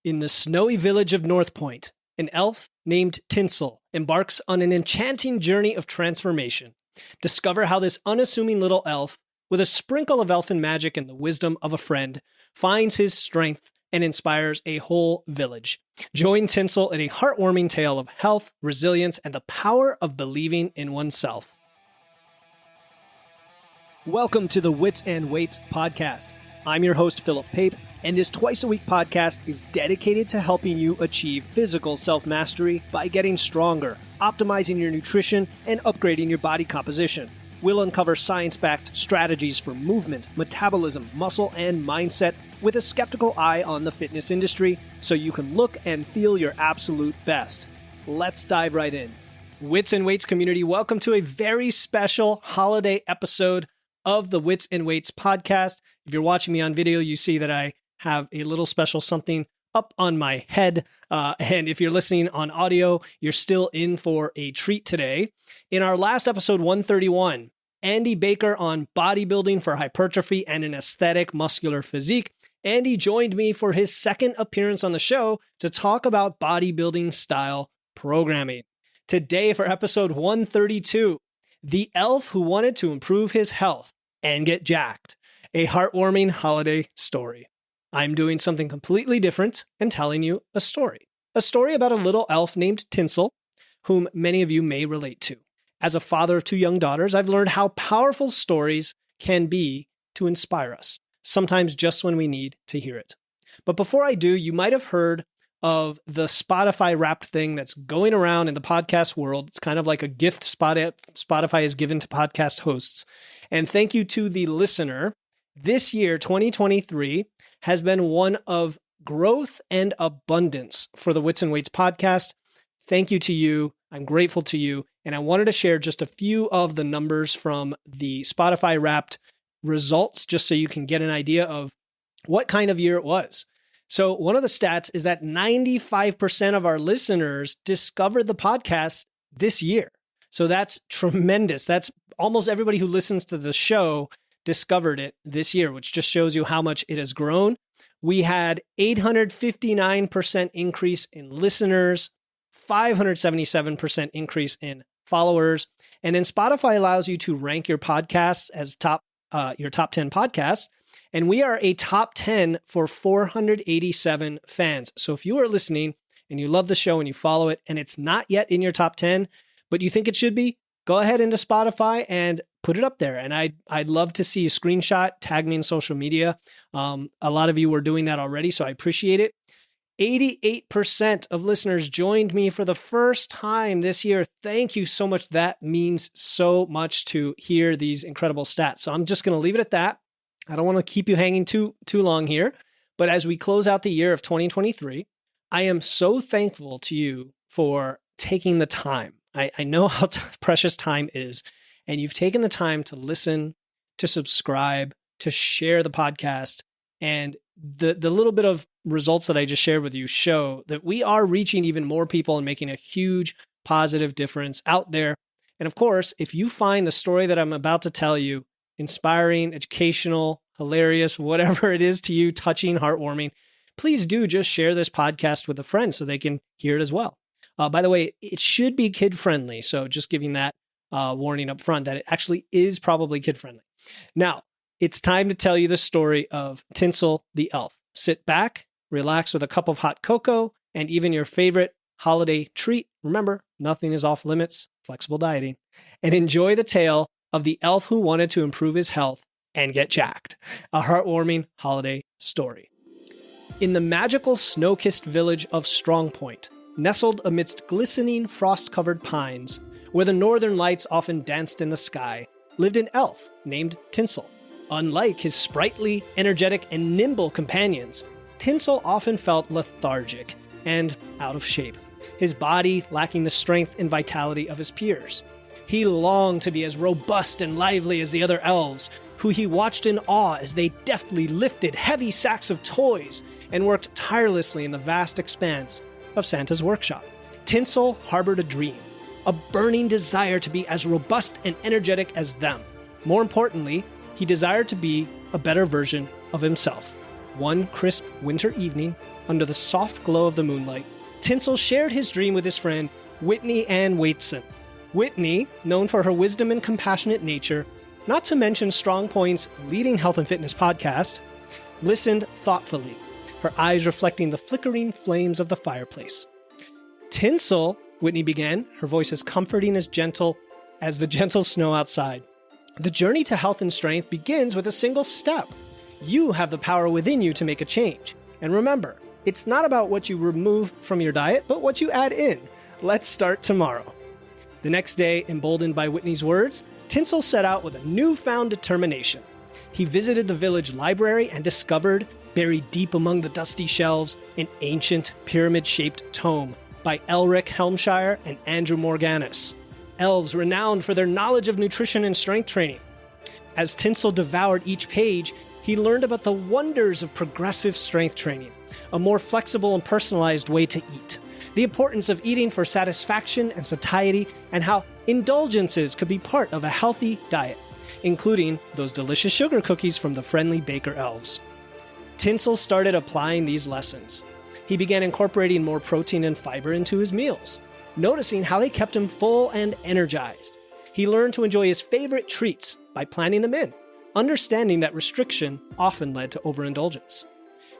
In the snowy village of North Point, an elf named Tinsel embarks on an enchanting journey of transformation. Discover how this unassuming little elf, with a sprinkle of elfin magic and the wisdom of a friend, finds his strength and inspires a whole village. Join Tinsel in a heartwarming tale of health, resilience, and the power of believing in oneself. Welcome to the Wits and Weights podcast. I'm your host, Philip Pape, and this twice-a-week podcast is dedicated to helping you achieve physical self-mastery by getting stronger, optimizing your nutrition, and upgrading your body composition. We'll uncover science-backed strategies for movement, metabolism, muscle, and mindset with a skeptical eye on the fitness industry so you can look and feel your absolute best. Let's dive right in. Wits and Weights community, welcome to a very special holiday episode of the Wits and Weights podcast. If you're watching me on video, you see that I have a little special something up on my head. And if you're listening on audio, you're still in for a treat today. In our last episode 131, Andy Baker on bodybuilding for hypertrophy and an aesthetic muscular physique, Andy joined me for his second appearance on the show to talk about bodybuilding style programming. Today for episode 132, the elf who wanted to improve his health and get jacked, a heartwarming holiday story. I'm doing something completely different and telling you a story about a little elf named Tinsel, whom many of you may relate to. As a father of two young daughters, I've learned how powerful stories can be to inspire us, sometimes just when we need to hear it. But before I do, you might have heard of the Spotify Wrapped thing that's going around in the podcast world. It's kind of like a gift Spotify has given to podcast hosts. And thank you to the listener. This year, 2023, has been one of growth and abundance for the Wits and Weights podcast. Thank you to you. I'm grateful to you. And I wanted to share just a few of the numbers from the Spotify Wrapped results, just so you can get an idea of what kind of year it was. So one of the stats is that 95% of our listeners discovered the podcast this year. So that's tremendous. That's almost everybody who listens to the show discovered it this year, which just shows you how much it has grown. We had 859% increase in listeners, 577% increase in followers. And then Spotify allows you to rank your podcasts as your top 10 podcasts. And we are a top 10 for 487 fans. So if you are listening and you love the show and you follow it and it's not yet in your top 10, but you think it should be, go ahead into Spotify and put it up there. And I'd love to see a screenshot, tag me in social media. A lot of you were doing that already, so I appreciate it. 88% of listeners joined me for the first time this year. Thank you so much. That means so much to hear these incredible stats. So I'm just going to leave it at that. I don't want to keep you hanging too long here. But as we close out the year of 2023, I am so thankful to you for taking the time. I know how precious time is, and you've taken the time to listen, to subscribe, to share the podcast. And the little bit of results that I just shared with you show that we are reaching even more people and making a huge positive difference out there. And of course, if you find the story that I'm about to tell you inspiring, educational, hilarious, whatever it is to you, touching, heartwarming, please do just share this podcast with a friend so they can hear it as well. By the way, it should be kid-friendly, so just giving that warning up front that it actually is probably kid-friendly. Now, it's time to tell you the story of Tinsel the elf. Sit back, relax with a cup of hot cocoa, and even your favorite holiday treat. Remember, nothing is off limits, flexible dieting. And enjoy the tale of the elf who wanted to improve his health and get jacked. A heartwarming holiday story. In the magical snow-kissed village of Strong Point, nestled amidst glistening frost-covered pines, where the northern lights often danced in the sky, lived an elf named Tinsel. Unlike his sprightly, energetic, and nimble companions, Tinsel often felt lethargic and out of shape, his body lacking the strength and vitality of his peers. He longed to be as robust and lively as the other elves, who he watched in awe as they deftly lifted heavy sacks of toys and worked tirelessly in the vast expanse of Santa's workshop. Tinsel harbored a dream, a burning desire to be as robust and energetic as them. More importantly, he desired to be a better version of himself. One crisp winter evening, under the soft glow of the moonlight, Tinsel shared his dream with his friend, Whitney Ann Waitson. Whitney, known for her wisdom and compassionate nature, not to mention Strong Point's leading health and fitness podcast, listened thoughtfully, her eyes reflecting the flickering flames of the fireplace. Tinsel, Whitney began, her voice as comforting as the gentle snow outside. The journey to health and strength begins with a single step. You have the power within you to make a change. And remember, it's not about what you remove from your diet, but what you add in. Let's start tomorrow. The next day, emboldened by Whitney's words, Tinsel set out with a newfound determination. He visited the village library and discovered, buried deep among the dusty shelves, an ancient pyramid-shaped tome by Elric Helmshire and Andrew Morganus, elves renowned for their knowledge of nutrition and strength training. As Tinsel devoured each page, he learned about the wonders of progressive strength training, a more flexible and personalized way to eat, the importance of eating for satisfaction and satiety, and how indulgences could be part of a healthy diet, including those delicious sugar cookies from the friendly baker elves. Tinsel started applying these lessons. He began incorporating more protein and fiber into his meals, noticing how they kept him full and energized. He learned to enjoy his favorite treats by planning them in, understanding that restriction often led to overindulgence.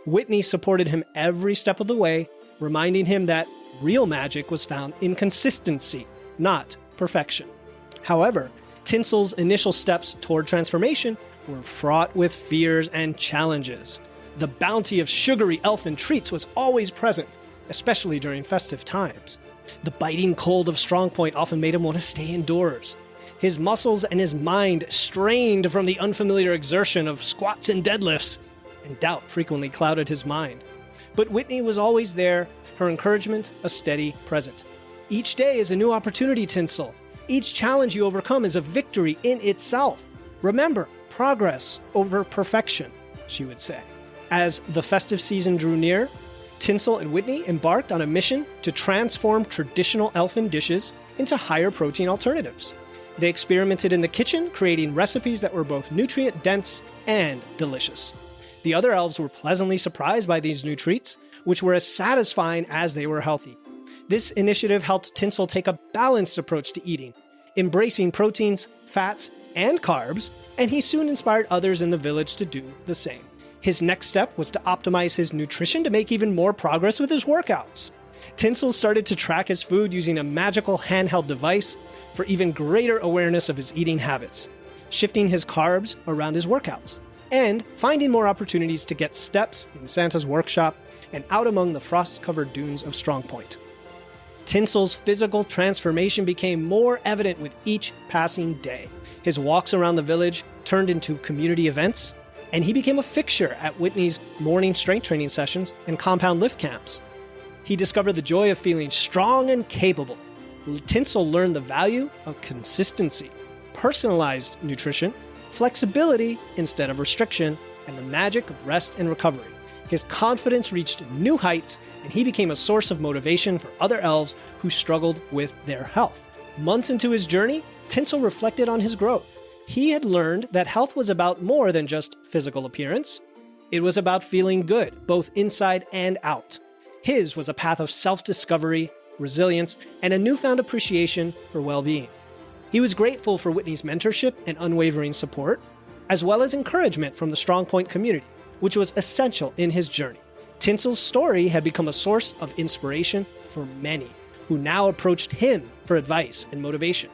Whitney supported him every step of the way, reminding him that real magic was found in consistency, not perfection. However, Tinsel's initial steps toward transformation were fraught with fears and challenges. The bounty of sugary elfin treats was always present, especially during festive times. The biting cold of Strong Point often made him want to stay indoors. His muscles and his mind strained from the unfamiliar exertion of squats and deadlifts, and doubt frequently clouded his mind. But Whitney was always there, her encouragement a steady present. Each day is a new opportunity, Tinsel. Each challenge you overcome is a victory in itself. Remember, progress over perfection, she would say. As the festive season drew near, Tinsel and Whitney embarked on a mission to transform traditional elfin dishes into higher protein alternatives. They experimented in the kitchen, creating recipes that were both nutrient-dense and delicious. The other elves were pleasantly surprised by these new treats, which were as satisfying as they were healthy. This initiative helped Tinsel take a balanced approach to eating, embracing proteins, fats, and carbs, and he soon inspired others in the village to do the same. His next step was to optimize his nutrition to make even more progress with his workouts. Tinsel started to track his food using a magical handheld device for even greater awareness of his eating habits, shifting his carbs around his workouts, and finding more opportunities to get steps in Santa's workshop and out among the frost-covered dunes of Strong Point. Tinsel's physical transformation became more evident with each passing day. His walks around the village turned into community events, and he became a fixture at Whitney's morning strength training sessions and compound lift camps. He discovered the joy of feeling strong and capable. Tinsel learned the value of consistency, personalized nutrition, flexibility instead of restriction, and the magic of rest and recovery. His confidence reached new heights, and he became a source of motivation for other elves who struggled with their health. Months into his journey, Tinsel reflected on his growth. He had learned that health was about more than just physical appearance. It was about feeling good, both inside and out. His was a path of self-discovery, resilience, and a newfound appreciation for well-being. He was grateful for Whitney's mentorship and unwavering support, as well as encouragement from the Strong Point community, which was essential in his journey. Tinsel's story had become a source of inspiration for many, who now approached him for advice and motivation.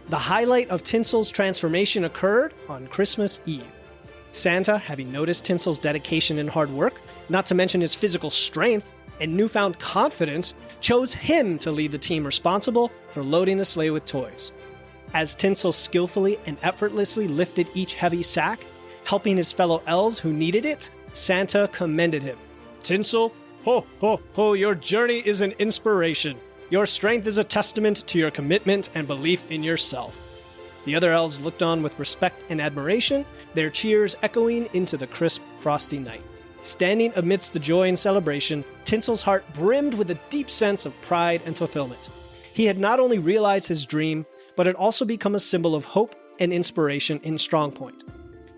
The highlight of Tinsel's transformation occurred on Christmas Eve. Santa, having noticed Tinsel's dedication and hard work, not to mention his physical strength and newfound confidence, chose him to lead the team responsible for loading the sleigh with toys. As Tinsel skillfully and effortlessly lifted each heavy sack, helping his fellow elves who needed it, Santa commended him. "Tinsel, ho, ho, ho, your journey is an inspiration. Your strength is a testament to your commitment and belief in yourself." The other elves looked on with respect and admiration, their cheers echoing into the crisp, frosty night. Standing amidst the joy and celebration, Tinsel's heart brimmed with a deep sense of pride and fulfillment. He had not only realized his dream, but had also become a symbol of hope and inspiration in Strong Point.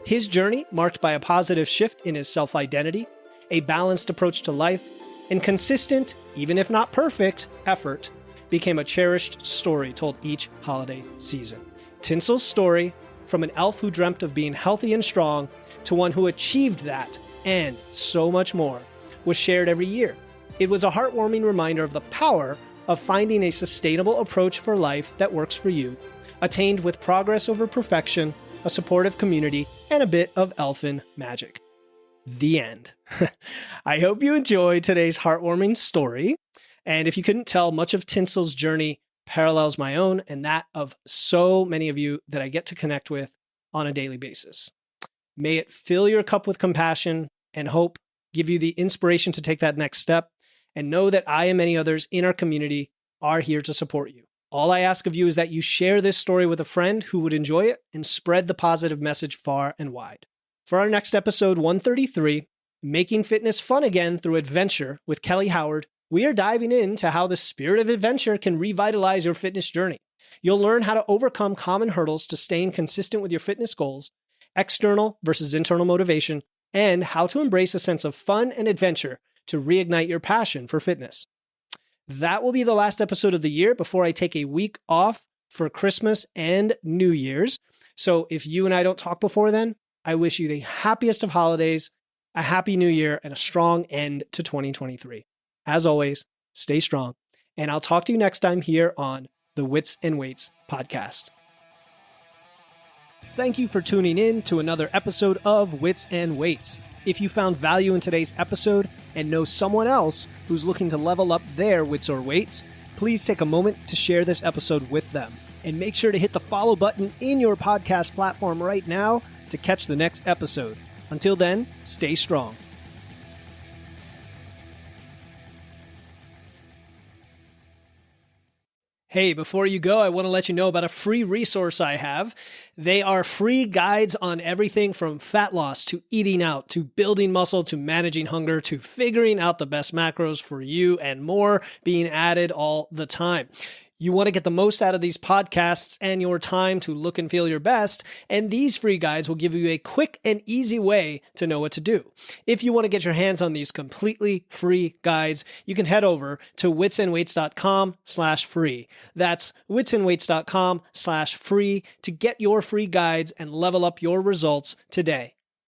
His journey, marked by a positive shift in his self-identity, a balanced approach to life, and consistent, even if not perfect, effort, became a cherished story told each holiday season. Tinsel's story, from an elf who dreamt of being healthy and strong to one who achieved that, and so much more, was shared every year. It was a heartwarming reminder of the power of finding a sustainable approach for life that works for you, attained with progress over perfection, a supportive community, and a bit of elfin magic. The end. I hope you enjoyed today's heartwarming story. And if you couldn't tell, much of Tinsel's journey parallels my own and that of so many of you that I get to connect with on a daily basis. May it fill your cup with compassion and hope, give you the inspiration to take that next step, and know that I and many others in our community are here to support you. All I ask of you is that you share this story with a friend who would enjoy it and spread the positive message far and wide. For our next episode 133, Making Fitness Fun Again Through Adventure with Kelly Howard, we are diving into how the spirit of adventure can revitalize your fitness journey. You'll learn how to overcome common hurdles to staying consistent with your fitness goals, external versus internal motivation, and how to embrace a sense of fun and adventure to reignite your passion for fitness. That will be the last episode of the year before I take a week off for Christmas and New Year's. So if you and I don't talk before then, I wish you the happiest of holidays, a happy new year, and a strong end to 2023. As always, stay strong, and I'll talk to you next time here on the Wits and Weights podcast. Thank you for tuning in to another episode of Wits and Weights. If you found value in today's episode and know someone else who's looking to level up their wits or weights, please take a moment to share this episode with them. And make sure to hit the follow button in your podcast platform right now to catch the next episode. Until then, stay strong. Hey, before you go, I want to let you know about a free resource I have. They are free guides on everything from fat loss to eating out to building muscle to managing hunger to figuring out the best macros for you and more being added all the time. You want to get the most out of these podcasts and your time to look and feel your best, and these free guides will give you a quick and easy way to know what to do. If you want to get your hands on these completely free guides, you can head over to witsandweights.com/free. That's witsandweights.com/free to get your free guides and level up your results today.